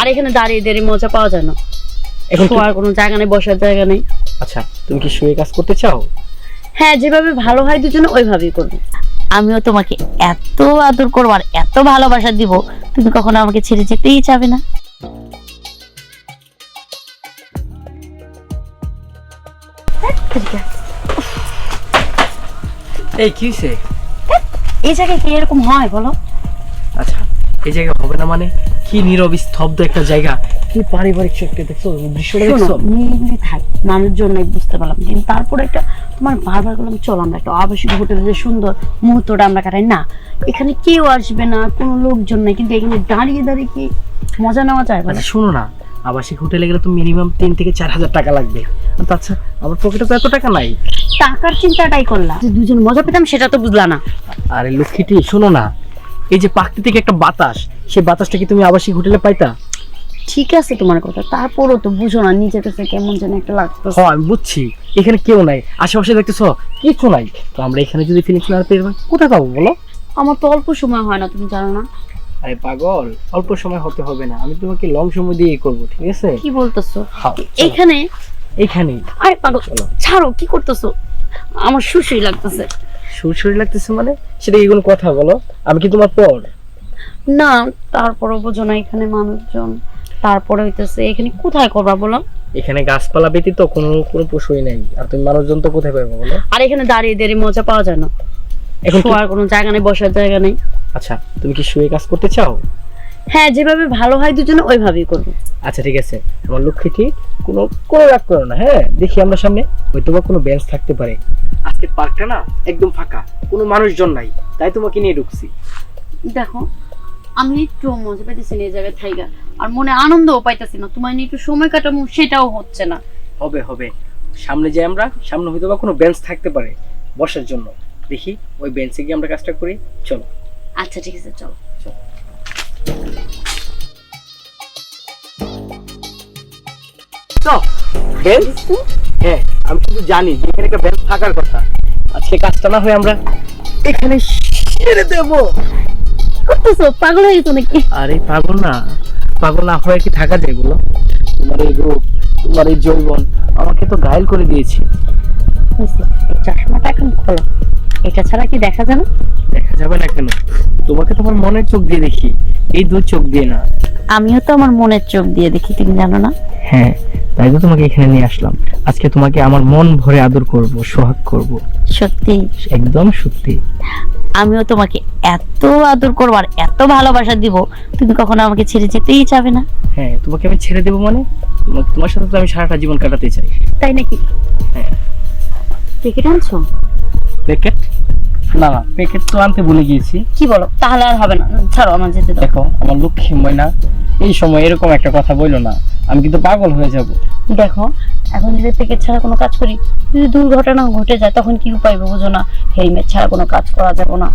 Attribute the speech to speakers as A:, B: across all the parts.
A: আর এখানে দাঁড়িয়ে দাঁড়িয়ে মজা পাওয়া যায় না।
B: এখন
A: শোয়ার কোনো জায়গা নেই, বসার জায়গা নেই।
B: আচ্ছা, তুমি কি শুয়ে কাজ করতে চাও?
A: হ্যাঁ, যেভাবে ভালো হয় দুজনে ওইভাবেই করবো। আমিও তোমাকে এত আদর করবো আর এত ভালোবাসা দিব, তুমি কখনো আমাকে ছেড়ে যেতেই চাবে না।
B: এই কি হইছে?
A: এই জায়গায় কি এরকম হয় বলো?
B: আচ্ছা, এই জায়গা হবে না মানে? কি নীরব স্তব্ধ একটা জায়গা, কি পারিবারিক চোখে দেখছো, দৃশ্যটা দেখছো?
A: নিরিবিলি থাক, মানুষজন নাই বুঝতে পারলাম, কিন্তু তারপরে একটা তোমার বারবার বললাম চলো আমরা একটা আবাসিক হোটেলে যে সুন্দর মুহূর্তটা আমরা কাটাই না, এখানে কেউ আসবে না, কোনো লোকজন নাই, কিন্তু এখানে দাঁড়িয়ে দাঁড়িয়ে কি মজা নেওয়া যায় বলো?
B: আচ্ছা শোনো না, আবাসিক হোটেলে গেলে তো মিনিমাম 3 থেকে 4 হাজার টাকা লাগবে। আচ্ছা, আমার পকেটে তো এত টাকা নাই।
A: টাকার চিন্তাটাই করলাম, যে দুজন মজা পেতাম সেটা তো বুঝলা না।
B: আরে লক্ষ্মীটি শোনো না, এই যে প্রাকৃতিক একটা বাতাস, সেই বাতাসটা কি তুমি আবাসিক হোটেলে পাইতা?
A: ঠিক আছে তোমার কথা, তারপরও তো বুঝো না নিজের কাছে কেমন যেন একটা লাগতো।
B: হ্যাঁ আমি বুঝছি, এখানে কেউ নাই, আশেপাশে দেখতেছো কিছু নাই, তো আমরা এখানে যদি ফিলিংস না পেয়ে কোথায় পাবো বলো?
A: আমার তো অল্প সময় হয় না, তুমি জানো না।
B: আরে পাগল, অল্প সময় হতে হবে না, আমি তোমাকে লং সময় দিয়ে করব, ঠিক আছে?
A: কি বলতেছো?
B: হ্যাঁ,
A: এইখানে?
B: এইখানে।
A: আরে পাগল ছাড়ো, কি করতেছো? আমার সুসুই লাগতেছে।
B: সুরসুরি লাগতেছে মানে? সেটা কি কোনো কথা বলো? আমি কি তোমার পর?
A: না, তারপরও বোঝো না, এখানে মানুষজন, তারপরে হইতেছে এখানে কোথায় করবা বলো?
B: এখানে গাছপালা ব্যতীত কোনো কোনো পশুই নাই, আর তুমি মানুষজন তো কোথায় পাবে বলো?
A: আর এখানে দাঁড়িয়ে দাঁড়িয়ে মজা পাওয়া যায় না।
B: এখন
A: শোয়ার কোনো জায়গা নেই, বসার জায়গা নেই।
B: আচ্ছা, তুমি কি শুয়ে কাজ করতে চাও?
A: হ্যাঁ, যেভাবে ভালো হয় দুজনে ওইভাবেই করবো।
B: আচ্ছা ঠিক আছে, আমার লক্ষ্মীটি কোনো কোনো রাগ করো না। হ্যাঁ, দেখি আমরা সামনে হয়তো বা কোনো বেঞ্চ থাকতে পারে। আজকে পার্কটা না একদম ফাঁকা, কোনো মানুষজন নাই, তাই তোমাকে নিয়ে ঢুকছি।
A: দেখো, আমি একটু মজা পাইতেছি না এই জায়গায় থাইগা, আর মনে আনন্দও পাইতেছি না, তোমার নিয়ে একটু সময় কাটাবো সেটাও হচ্ছে না।
B: হবে হবে, সামনে যে আমরা সামনে হয়তো বা কোনো বেঞ্চ থাকতে পারে বসার জন্য, দেখি ওই বেঞ্চে গিয়ে আমরা কাজটা করি, চলো।
A: আচ্ছা ঠিক আছে, চলো।
B: তো বেঞ্চ, হ্যাঁ আমি শুধু জানি যে এখানে একটা বেঞ্চ থাকার কথা, আজকে কাজটা না হয় আমরা এখানে সেরে দেবো।
A: করতেছো পাগল হয়ে গেছো নাকি?
B: আরে পাগল না, পাগল না হয়ে কি থাকা যায় বলো? তোমার এই রূপ, তোমার এই যৌবন আমাকে তো ঘায়ল করে দিয়েছে।
A: এই চশমাটা এখন খোলো, এটা ছাড়া কি দেখা যাবে?
B: দেখা যাবে না কেন? তোমাকে তোমার মনের চোখ দিয়ে দেখি, এই দু চোখ দিয়ে না।
A: আমিও তো আমার মনের চোখ দিয়ে দেখি, তুমি জানো না?
B: হ্যাঁ, তাই তো তোমাকে এখানে নিয়ে আসলাম। আজকে তোমাকে আমার মন ভরে আদর করব, সোহাগ করব।
A: সত্যি?
B: একদম সত্যি।
A: আমিও তোমাকে এত আদর করবো আর এত ভালোবাসা দিব, তুমি কখনো আমাকে ছেড়ে যেতেই চাবে না।
B: হ্যাঁ, তোমাকে আমি ছেড়ে দেবো মানে? তোমার সাথে তো আমি সারাটা জীবন কাটাতে চাই।
A: তাই নাকি?
B: হ্যাঁ।
A: প্যাকেট আনছো?
B: প্যাকেট? না না, প্যাকেট তো আনতে ভুলে গিয়েছি।
A: কি বলো? তাহলে আর হবে না, ছাড়ো, আমার যেতে দাও।
B: দেখো আমার লক্ষ্মী ময়না, এই সময় এরকম একটা কথা বললো না, আমি কিন্তু পাগল হয়ে যাব।
A: দেখো, এখন যদি প্যাকেট ছাড়া কোনো কাজ করি, যদি দুর্ঘটনা ঘটে যায় তখন কি উপায় বুঝো না? হেলমেট ছাড়া কোনো কাজ করা যাবে না,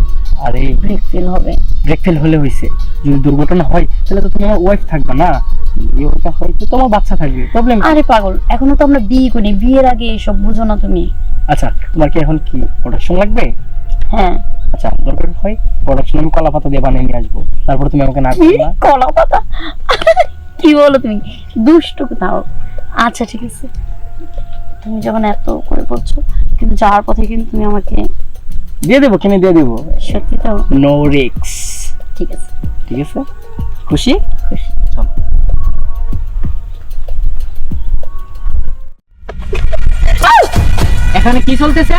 B: আরে
A: ব্রেক ফেল হবে।
B: ব্রেক ফেল হলে হয়েছে, যদি দুর্ঘটনা হয় তাহলে তো তোমার ওয়াইফ থাকবে না, এটা হয়তো তোমার বাচ্চা থাকবে, প্রবলেম।
A: আরে পাগল, এখনো তো আমরা বিয়ে করি, বিয়ের আগে এসব বুঝো না তুমি?
B: আচ্ছা, তোমার কি এখন কি প্রোডাকশন লাগবে?
A: হ্যাঁ।
B: আচ্ছা, দরকার হয় প্রোডাকশন আমি কলা পাতা দিয়ে বানিয়ে নিয়ে আসবো, তারপর তুমি আমাকে না করবে না?
A: কলা পাতা? কি বলো তুমি, দুষ্টু কোথাও। আচ্ছা ঠিক আছে, তুমি যখন এত করে বলছো, কিন্তু যাওয়ার পথে কিন্তু তুমি আমাকে
B: দিয়ে দেবো, কিনে দিয়ে দেবো।
A: সত্যি তো?
B: No risk.
A: ঠিক আছে।
B: ঠিক আছে, খুশি?
A: খুশি।
B: চলো।
C: এখানে কি চলতেছে?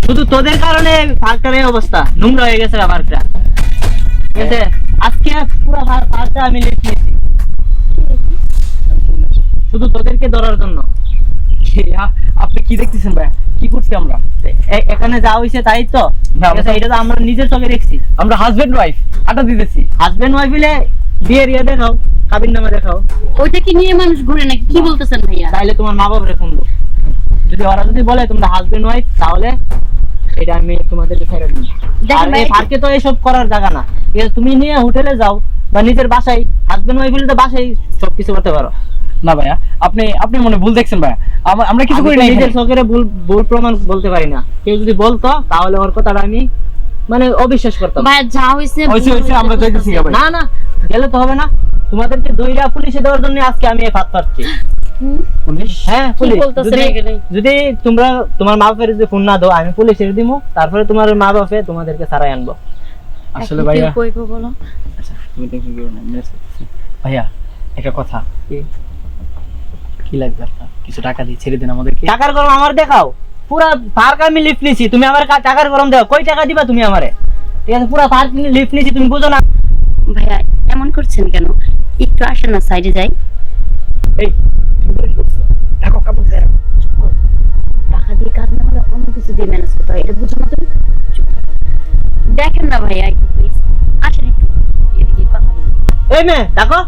C: শুধু তোদের কারণে পার্কটার এই অবস্থা, নোংরা হয়ে গেছে পার্কটা। ঠিক আছে, আজকে পুরো পার্কটা আমি লিখেছি শুধু তোদেরকে ধরার জন্য।
B: আপনি কি দেখতেছেন ভাই? কি করছি আমরা?
C: এখানে যা হয়েছে তাই তো, এটা তো আমরা নিজের চোখে দেখছি।
B: আমরা হাজবেন্ড ওয়াইফ আড্ডা দিতেছি।
C: হাজবেন্ড ওয়াইফ মিলে বিয়ের ইয়ে দেখাও, কাবির নামা দেখাও।
A: ওইটা কি নিয়ে মানুষ ঘুরে নাকি? কি বলতেছেন ভাইয়া?
C: তাইলে তোমার মা বাবারে ফোন দাও, যদি ওরা যদি বলে তোমরা হাজবেন্ড ওয়াইফ, তাহলে এটা আমি তোমাদেরকে ছেড়ে দিই। আর এই পার্কে তো এসব করার জায়গা না। ঠিক আছে, তুমি নিয়ে হোটেলে যাও বা নিজের বাসায়, হাজবেন্ড ওয়াইফ মিলে তো বাসায় সবকিছু করতে পারো।
B: না ভাইয়া, আপনি আপনি মনে ভুল দেখছেন ভাইয়া, আমরা কিছু করি না।
C: নিজের চোখের ভুল প্রমাণ বলতে পারি না, কেউ যদি বলতো তাহলে ওর কথাটা আমি মানে অবিশ্বাস করতাম।
A: ভাইয়া যা হয়েছে
B: হয়েছে, আমরা যাইতেছি ভাই।
C: না না, গেলে তো হবে না, তোমাদেরকে দইরা পুলিশে দেওয়ার জন্য আজকে আমি এই ফাঁদ পাচ্ছি।
B: পুলিশ?
C: হ্যাঁ
A: কি
C: পুলিশ।
A: বলতেছেন
C: যদি-
A: এখানে?
C: যদি তোমরা তোমার মা বাপের যদি ফোন না দাও, আমি পুলিশের দিমু, তারপরে তোমার মা বাপে তোমাদেরকে ছাড়াই আনবো।
B: আসলে
A: এখন
B: ভাইয়া,
A: কি কইবো বলো?
B: আচ্ছা তুমি টেনশন করো না, মেসেজ ভাইয়া একটা কথা, কি লাগবে আপনার? কিছু টাকা দিয়ে ছেড়ে দেন আমাদেরকে।
C: টাকার গরম আমার দেখাও, পুরা পার্ক আমি লিফট নিছি, তুমি আমার টাকার গরম দাও, কই টাকা দিবা তুমি আমারে? ঠিক আছে, পুরা পার্ক লিফট নিছি, তুমি বুঝো না?
A: ভাইয়া এমন করছেন কেন? একটু আসেন না, সাইডে যাই।
B: এই তুমি কি করছো? ঢাকো কাপড় দেন।
A: টাকা দিয়ে কাজ না হলে অন্য কিছু দিয়ে ম্যানেজ করতে হয়, এটা বুঝো না তুমি? চুপ থাকো। দেখেন না ভাইয়া, একটু প্লিজ আসেন, একটু এদিকে কথা বলুন।
C: এই মেয়ে দেখো,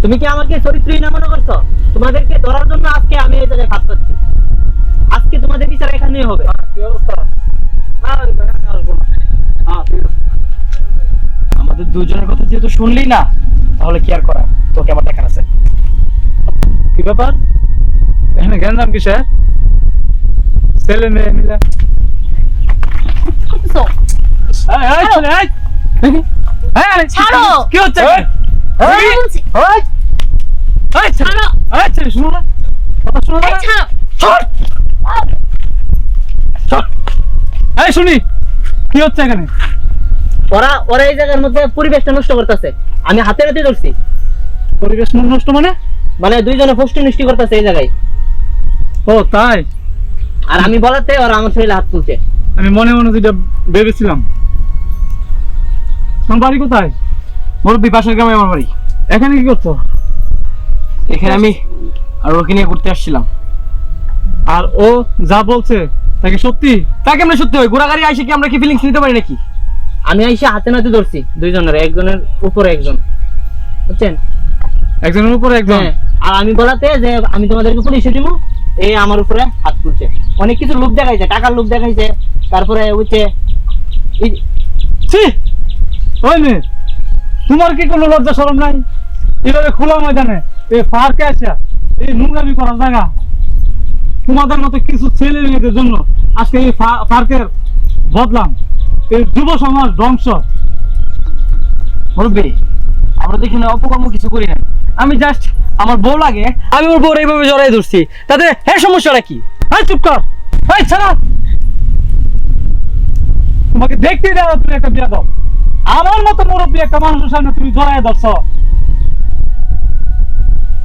C: তুমি কি আমাকে চরিত্রহীন মনে করছো? তোমাদেরকে ধরার জন্য আজকে আমি এই জায়গায় ফাঁদ পাচ্ছি। আজকে তোমাদের বিচার এখানেই হবে।
B: কি অবস্থা? আমাদের দুজনের কথা যেহেতু শুনলি না, তাহলে কি আর করার, তোকে আমার দেখার আছে। কি ব্যাপার এখানে গ্যাঞ্জাম কিসের? ছেলে মেয়ে মিলে
A: So, ছাড়ো।
B: কি হচ্ছে?
A: এই বলছি, ছাড়ো।
B: শুনো না, কথা শুনো না।
A: এই ছাড়ো।
B: এই শুনি, কি হচ্ছে এখানে?
C: ওরা ওরা এই জায়গার মধ্যে পরিবেশটা নষ্ট করতেছে, আমি হাতে হাতে ধরছি।
B: পরিবেশ নষ্ট মানে?
C: মানে দুইজনে ফষ্টি নষ্টি করতেছে এই জায়গায়,
B: ও তাই?
C: আর আমি বলাতে ওরা আমার শরীরে হাত তুলছে।
B: আমি মনে মনে যেটা ভেবেছিলাম। তোমার বাড়ি কোথায়? মুরব্বী, পাশের গ্রামে আমার বাড়ি। এখানে কি করছো? এখানে আমি আর ওকে নিয়ে ঘুরতে আসছিলাম। আর ও যা বলছে তাকে সত্যি? তাকে আমরা সত্যি হয় ঘোড়া গাড়ি আইসে কি আমরা কি ফিলিংস নিতে পারি নাকি?
C: আমি আইসা হাতে নাতে ধরছি দুইজনের, একজনের উপরে একজন, বুঝছেন?
B: একজনের উপরে একজন?
C: হ্যাঁ, আর আমি বলাতে যে আমি তোমাদেরকে পুলিশে দিব, এই আমার উপরে হাত তুলছে। অনেক কিছু লোভ দেখাইছে, টাকার লোভ দেখাইছে, তারপরে হচ্ছে
B: ছি, ওই মেয়ে, তোমার কি কোনো লজ্জা শরম নাই? এভাবে খোলা ময়দানে এই পার্কে আসা এই নোংরামি করার জায়গা, তোমাদের মতো কিছু ছেলে মেয়েদের জন্য আজকে এই পার্কের বদলাম, এই যুব সমাজ ধ্বংস। মুরব্বী, আমরা তো এখানে অপকর্ম কিছু করি না, আমি জাস্ট আমার বউ লাগে, আমি ওর বউর এইভাবে জড়াই ধরছি, তাতে এর সমস্যাটা কি? হ্যাঁ চুপ কর, এই ছাড়া, তোমাকে দেখতে দেওয়া তুমি একটা বিয়া দাও, আমার মতো মুরব্বী একটা মানুষের সামনে তুমি জড়াই ধরছ।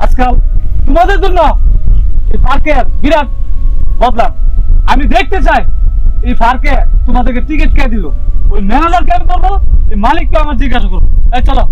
B: আজকাল তোমাদের জন্য এই পার্কের বিরাট বদলাম। আমি দেখতে চাই এই পার্কে তোমাদেরকে টিকিট কে দিল, ওই ম্যানেজার কেন করবো, এই মালিককে আমার জিজ্ঞাসা করবো। এই চলো।